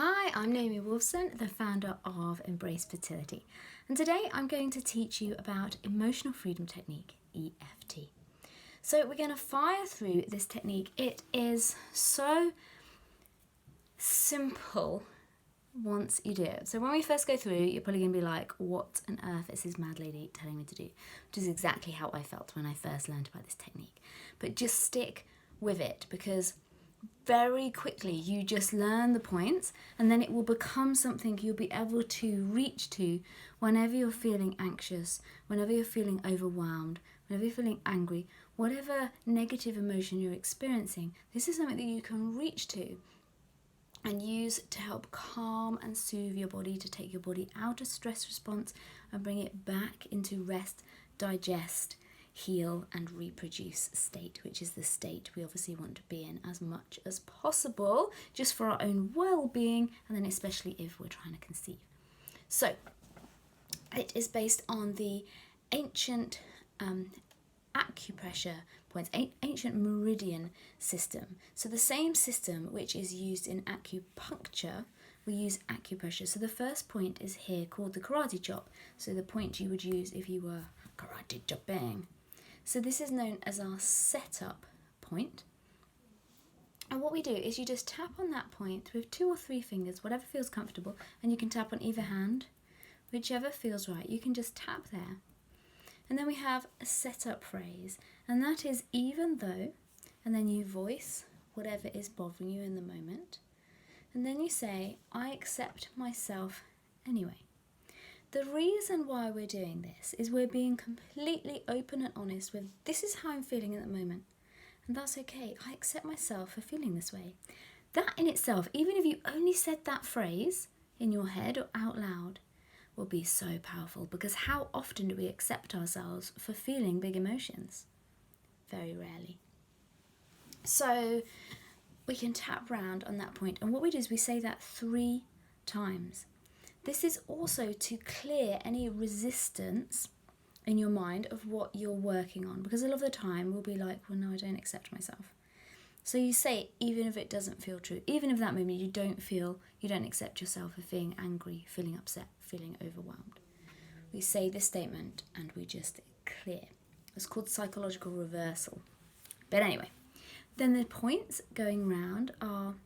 Hi, I'm Naomi Wolfson, the founder of Embrace Fertility, and today I'm going to teach you about Emotional Freedom Technique, EFT. So we're going to fire through this technique. It is so simple once you do it. So when we first go through, you're probably going to be like, what on earth is this mad lady telling me to do? Which is exactly how I felt when I first learned about this technique. But just stick with it, because very quickly you just learn the points, and then it will become something you'll be able to reach to whenever you're feeling anxious, whenever you're feeling overwhelmed, whenever you're feeling angry, whatever negative emotion you're experiencing. This is something that you can reach to and use to help calm and soothe your body, to take your body out of stress response and bring it back into rest, digest, heal and reproduce state, which is the state we obviously want to be in as much as possible, just for our own well-being, and then especially if we're trying to conceive. So it is based on the ancient acupressure points, ancient meridian system. So the same system which is used in acupuncture, we use acupressure. So the first point is here called the karate chop. So the point you would use if you were karate chopping. So this is known as our setup point. And what we do is you just tap on that point with 2 or 3 fingers, whatever feels comfortable, and you can tap on either hand, whichever feels right. You can just tap there. And then we have a setup phrase, and that is even though, and then you voice whatever is bothering you in the moment. And then you say, I accept myself anyway. The reason why we're doing this is we're being completely open and honest with, this is how I'm feeling at the moment, and that's okay. I accept myself for feeling this way. That in itself, even if you only said that phrase in your head or out loud, will be so powerful, because how often do we accept ourselves for feeling big emotions? Very rarely. So we can tap round on that point, and what we do is we say that 3 times. This is also to clear any resistance in your mind of what you're working on, because a lot of the time we'll be like, well, no, I don't accept myself. So you say it even if it doesn't feel true, even if that moment you don't accept yourself for feeling angry, feeling upset, feeling overwhelmed. We say this statement and we just clear. It's called psychological reversal. But anyway, then the points going round are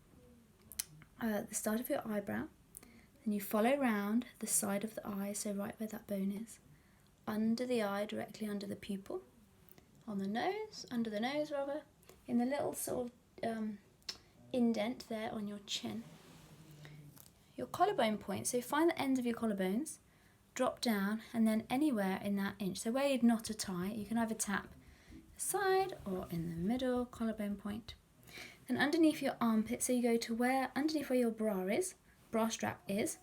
the start of your eyebrow. Then you follow round the side of the eye, so right where that bone is, under the eye, directly under the pupil, on the nose, under the nose rather, in the little sort of indent there on your chin. Your collarbone point, so find the ends of your collarbones, drop down, and then anywhere in that inch. So where you'd knot a tie, you can either tap the side or in the middle collarbone point. Then underneath your armpit, so you go to underneath where your bra strap is,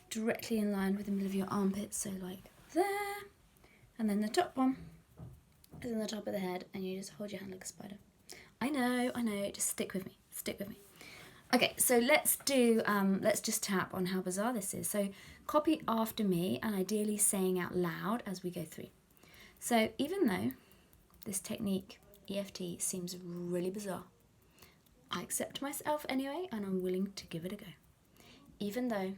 directly in line with the middle of your armpit, so like there. And then the top one is on the top of the head, and you just hold your hand like a spider. I know, just stick with me. Okay, so let's just tap on how bizarre this is. So copy after me, and ideally saying out loud as we go through. So even though this technique, EFT, seems really bizarre, I accept myself anyway, and I'm willing to give it a go. Even though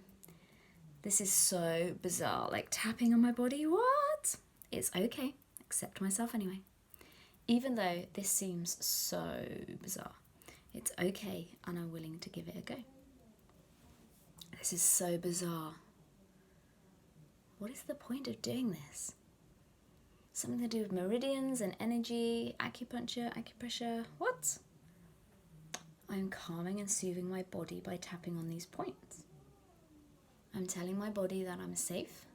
this is so bizarre, like tapping on my body, what? It's okay, accept myself anyway. Even though this seems so bizarre, it's okay, and I'm willing to give it a go. This is so bizarre. What is the point of doing this? Something to do with meridians and energy, acupressure, what? I'm calming and soothing my body by tapping on these points. I'm telling my body that I'm safe.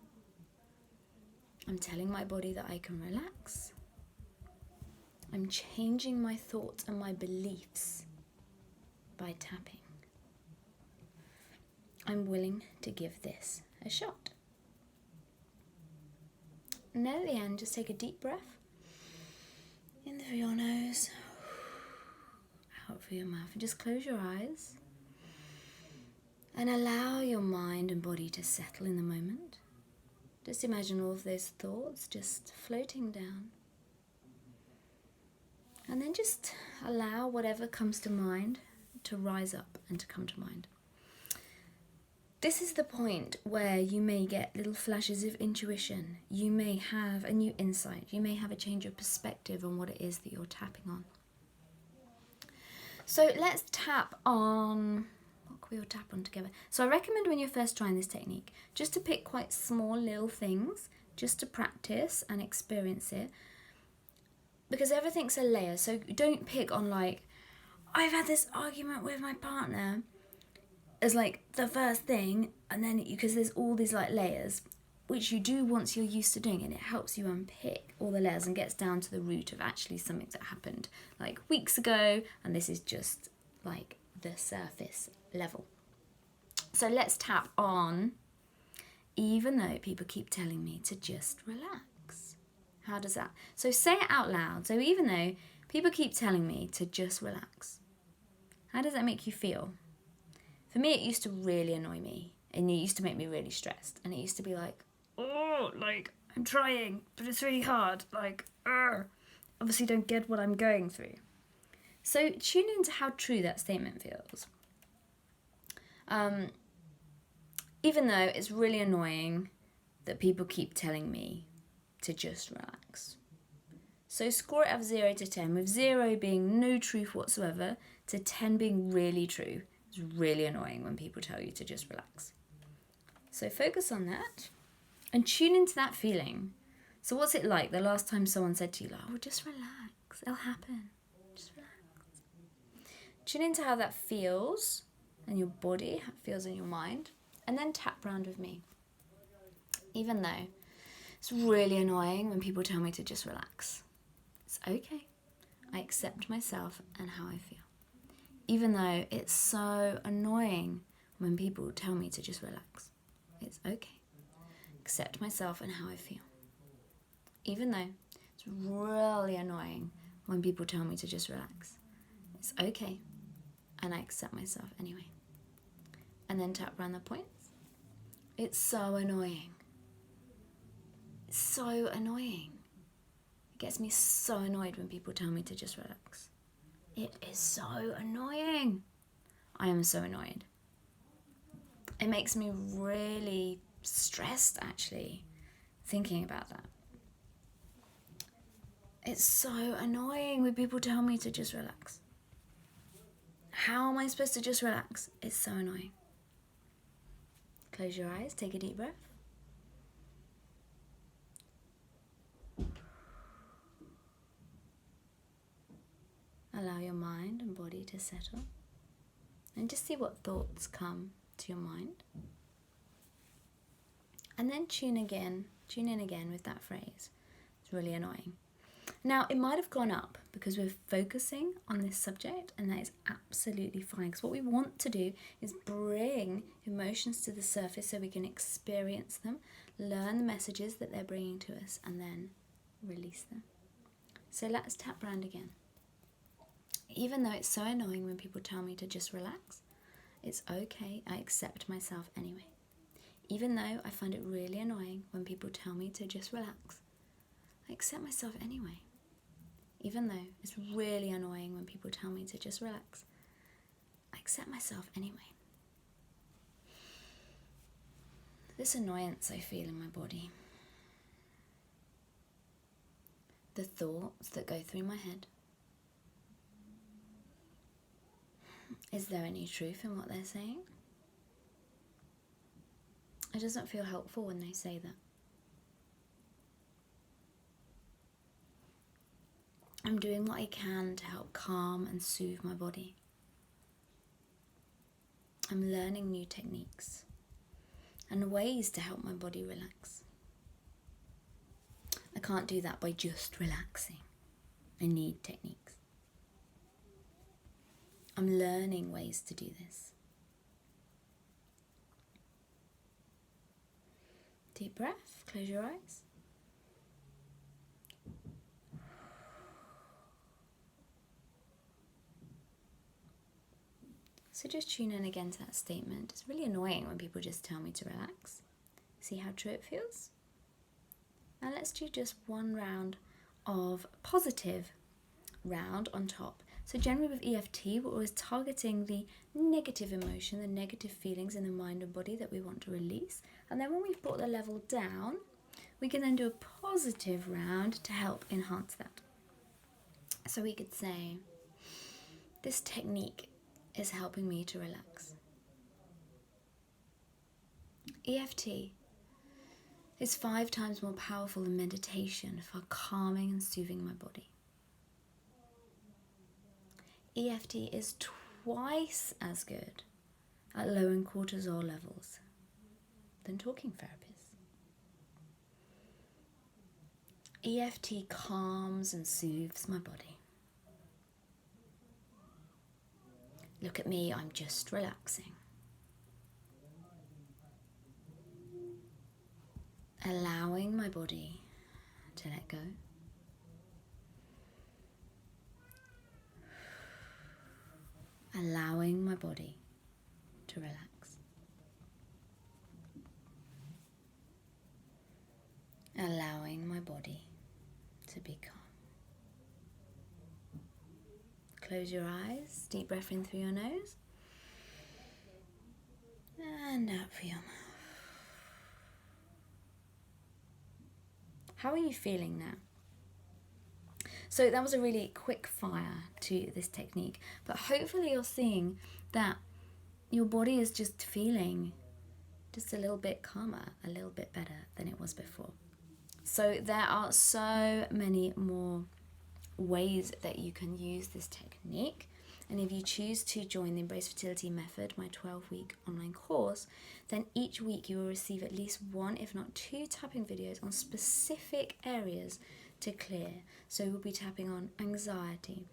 I'm telling my body that I can relax. I'm changing my thoughts and my beliefs by tapping. I'm willing to give this a shot. And then at the end, just take a deep breath. In through your nose, out through your mouth, and just close your eyes. And allow your mind and body to settle in the moment. Just imagine all of those thoughts just floating down. And then just allow whatever comes to mind to rise up and to come to mind. This is the point where you may get little flashes of intuition. You may have a new insight. You may have a change of perspective on what it is that you're tapping on. So let's tap on, what can we all tap on together? So I recommend when you're first trying this technique, just to pick quite small little things, just to practice and experience it. Because everything's a layer, so don't pick on like, I've had this argument with my partner, as like the first thing, and then because there's all these like layers, which you do once you're used to doing, and it helps you unpick all the layers and gets down to the root of actually something that happened like weeks ago, and this is just like the surface level. So let's tap on, even though people keep telling me to just relax. How does that? So say it out loud. So even though people keep telling me to just relax, how does that make you feel? For me, it used to really annoy me, and it used to make me really stressed, and it used to be like, oh, like, I'm trying, but it's really hard, like, obviously don't get what I'm going through. So tune into how true that statement feels. Even though it's really annoying that people keep telling me to just relax. So score it out of 0 to 10, with 0 being no truth whatsoever, to 10 being really true. It's really annoying when people tell you to just relax. So focus on that and tune into that feeling. So what's it like the last time someone said to you, like, oh, just relax, it'll happen, just relax. Tune into how that feels in your body, how it feels in your mind, and then tap round with me. Even though it's really annoying when people tell me to just relax, it's okay. I accept myself and how I feel. Even though it's so annoying when people tell me to just relax, it's okay. Accept myself and how I feel. Even though it's really annoying when people tell me to just relax, it's okay. And I accept myself anyway. And then tap around the points. It's so annoying. It's so annoying. It gets me so annoyed when people tell me to just relax. It is so annoying. I am so annoyed. It makes me really stressed, actually, thinking about that. It's so annoying when people tell me to just relax. How am I supposed to just relax? It's so annoying. Close your eyes, take a deep breath. Allow your mind and body to settle. And just see what thoughts come to your mind. And then tune in again with that phrase. It's really annoying. Now, it might have gone up because we're focusing on this subject, and that is absolutely fine. Because what we want to do is bring emotions to the surface so we can experience them, learn the messages that they're bringing to us, and then release them. So let's tap round again. Even though it's so annoying when people tell me to just relax, it's okay, I accept myself anyway. Even though I find it really annoying when people tell me to just relax, I accept myself anyway. Even though it's really annoying when people tell me to just relax, I accept myself anyway. This annoyance I feel in my body, the thoughts that go through my head, is there any truth in what they're saying? It doesn't feel helpful when they say that. I'm doing what I can to help calm and soothe my body. I'm learning new techniques and ways to help my body relax. I can't do that by just relaxing. I need techniques. I'm learning ways to do this. Deep breath, close your eyes. So just tune in again to that statement. It's really annoying when people just tell me to relax. See how true it feels? Now let's do just one round of positive round on top. So generally with EFT, we're always targeting the negative emotion, the negative feelings in the mind and body that we want to release. And then when we've brought the level down, we can then do a positive round to help enhance that. So we could say, this technique is helping me to relax. EFT is 5 times more powerful than meditation for calming and soothing my body. EFT is twice as good at lowering cortisol levels than talking therapies. EFT calms and soothes my body. Look at me, I'm just relaxing. Allowing my body to let go. Allowing my body to relax. Allowing my body to be calm. Close your eyes, deep breath in through your nose and out through your mouth. How are you feeling now? So that was a really quick fire to this technique, but hopefully you're seeing that your body is just feeling just a little bit calmer, a little bit better than it was before. So there are so many more ways that you can use this technique. And if you choose to join the Embrace Fertility Method, my 12-week online course, then each week you will receive at least 1, if not 2 tapping videos on specific areas to clear. So we'll be tapping on anxiety,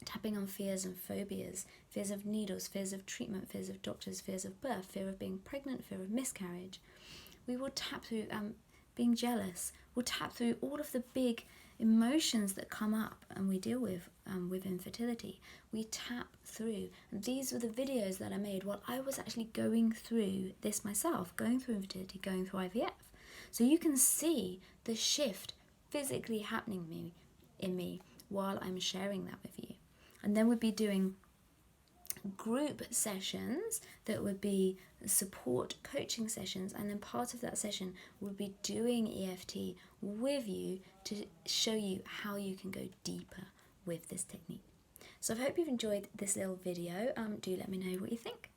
tapping on fears and phobias, fears of needles, fears of treatment, fears of doctors, fears of birth, fear of being pregnant, fear of miscarriage. We will tap through being jealous. We'll tap through all of the big emotions that come up and we deal with infertility. We tap through, and these were the videos that I made while I was actually going through this myself, going through infertility, going through IVF. So you can see the shift physically happening in me while I'm sharing that with you. And then we'd be doing group sessions that would be support coaching sessions, and then part of that session would be doing EFT with you to show you how you can go deeper with this technique. So I hope you've enjoyed this little video. Do let me know what you think.